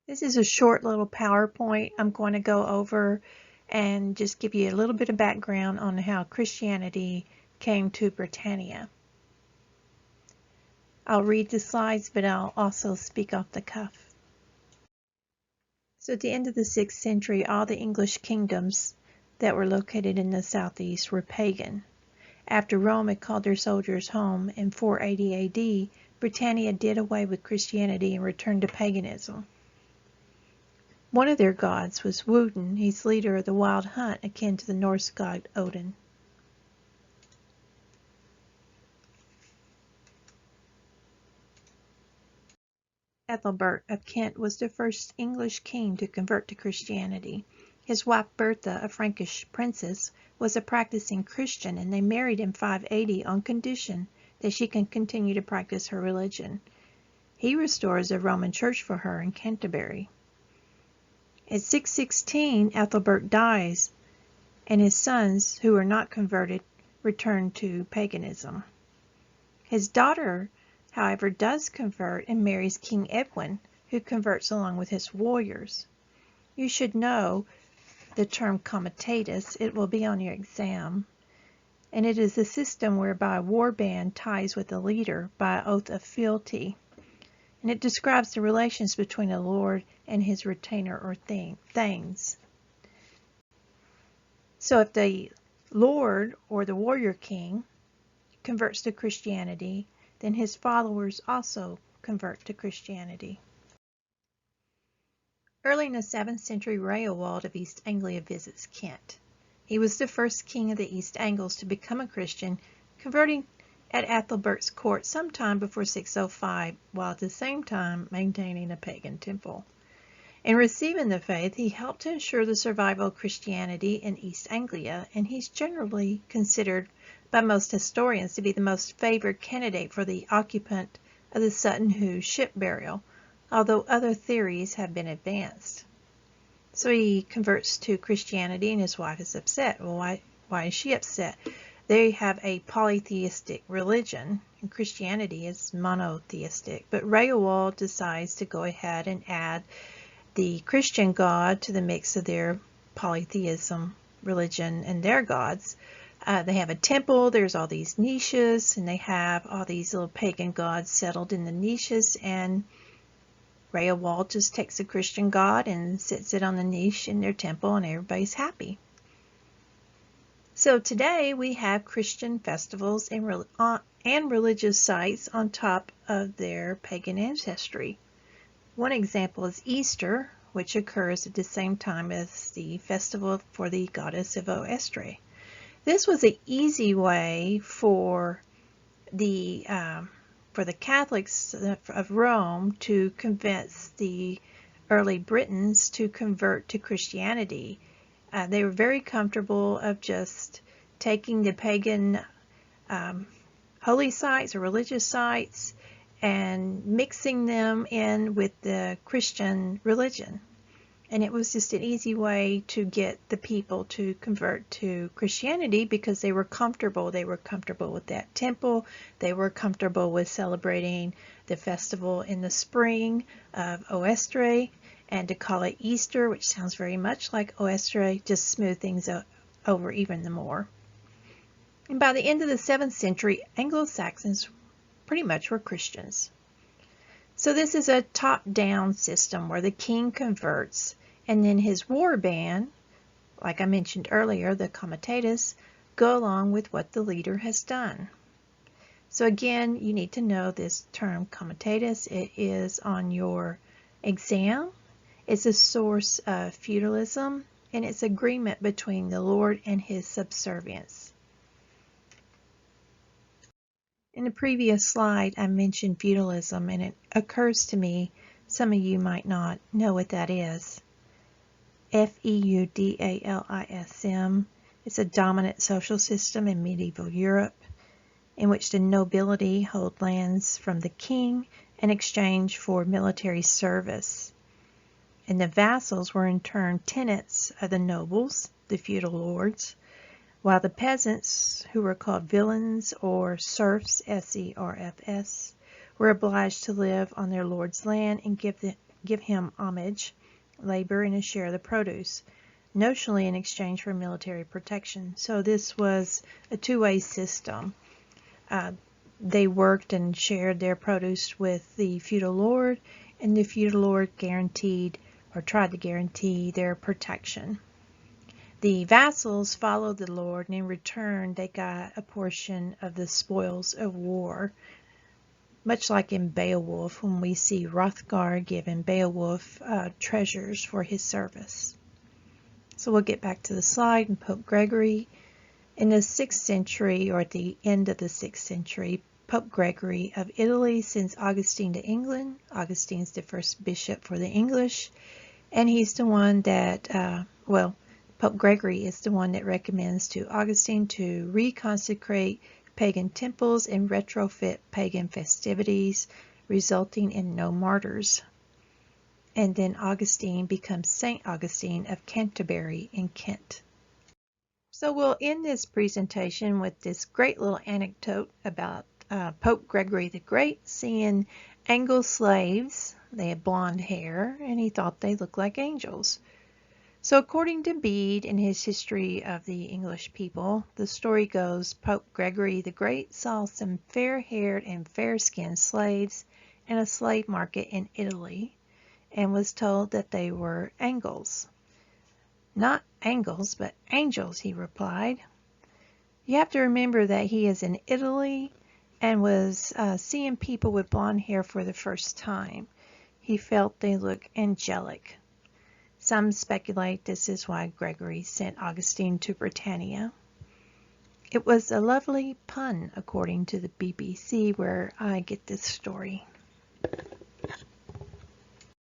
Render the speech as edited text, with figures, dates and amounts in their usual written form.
This is a short little PowerPoint I'm going to go over and just give you a little bit of background on how Christianity came to Britannia. I'll read the slides, but I'll also speak off the cuff. So at the end of the 6th century, all the English kingdoms that were located in the southeast were pagan. After Rome had called their soldiers home in 480 AD, Britannia did away with Christianity and returned to paganism. One of their gods was Woden. He's leader of the wild hunt, akin to the Norse god Odin. Ethelbert of Kent was the first English king to convert to Christianity. His wife Bertha, a Frankish princess, was a practicing Christian, and they married in 580 on condition that she can continue to practice her religion. He restores a Roman church for her in Canterbury. At 616, Ethelbert dies, and his sons, who are not converted, return to paganism. His daughter, however, does convert and marries King Edwin, who converts along with his warriors. You should know the term comitatus. It will be on your exam. And it is a system whereby a warband ties with a leader by oath of fealty. And it describes the relations between a lord and his retainer or thanes. So if the lord or the warrior king converts to Christianity, then his followers also convert to Christianity. Early in the 7th century, Raoald of East Anglia visits Kent. He was the first king of the East Angles to become a Christian, converting at Ethelbert's court sometime before 605, while at the same time maintaining a pagan temple. In receiving the faith, he helped to ensure the survival of Christianity in East Anglia, and he's generally considered by most historians to be the most favored candidate for the occupant of the Sutton Hoo ship burial, although other theories have been advanced. So he converts to Christianity, and his wife is upset. Well, why is she upset? They have a polytheistic religion, and Christianity is monotheistic. But Raoald decides to go ahead and add the Christian God to the mix of their polytheism religion and their gods. They have a temple, there's all these niches, and they have all these little pagan gods settled in the niches, and Raoald just takes a Christian god and sits it on the niche in their temple, and everybody's happy. So today we have Christian festivals and religious sites on top of their pagan ancestry. One example is Easter, which occurs at the same time as the festival for the goddess of Oestre. This was an easy way for the Catholics of Rome to convince the early Britons to convert to Christianity. They were very comfortable of just taking the pagan holy sites or religious sites and mixing them in with the Christian religion. And it was just an easy way to get the people to convert to Christianity because they were comfortable. They were comfortable with that temple. They were comfortable with celebrating the festival in the spring of Oestre. And to call it Easter, which sounds very much like Oestre, just smooth things over even more. And by the end of the 7th century, Anglo-Saxons pretty much were Christians. So this is a top-down system where the king converts, and then his war band, like I mentioned earlier, the comitatus, go along with what the leader has done. So again, you need to know this term comitatus. It is on your exam. It's a source of feudalism, and it's agreement between the lord and his subservients. In the previous slide, I mentioned feudalism, and it occurs to me some of you might not know what that is. Feudalism. It's a dominant social system in medieval Europe in which the nobility hold lands from the king in exchange for military service. And the vassals were in turn tenants of the nobles, the feudal lords, while the peasants, who were called villeins or serfs, S-E-R-F-S, were obliged to live on their lord's land and give give him homage, labor, and a share of the produce, notionally in exchange for military protection. So this was a two-way system. They worked and shared their produce with the feudal lord, and the feudal lord guaranteed or tried to guarantee their protection. The vassals followed the lord, and in return they got a portion of the spoils of war, much like in Beowulf, when we see Hrothgar giving Beowulf treasures for his service. So we'll get back to the slide. And Pope Gregory, in the 6th century, or at the end of the 6th century, Pope Gregory of Italy sends Augustine to England. Augustine's the first bishop for the English, and he's the one that, Pope Gregory is the one that recommends to Augustine to reconsecrate pagan temples and retrofit pagan festivities, resulting in no martyrs. And then Augustine becomes Saint Augustine of Canterbury in Kent. So we'll end this presentation with this great little anecdote about Pope Gregory the Great seeing Angle slaves. They had blonde hair, and he thought they looked like angels. So according to Bede in his History of the English People, the story goes Pope Gregory the Great saw some fair-haired and fair-skinned slaves in a slave market in Italy, and was told that they were angles. Not angles, but angels, he replied. You have to remember that he is in Italy and was seeing people with blonde hair for the first time. He felt they looked angelic. Some speculate this is why Gregory sent Augustine to Britannia. It was a lovely pun, according to the BBC, where I get this story.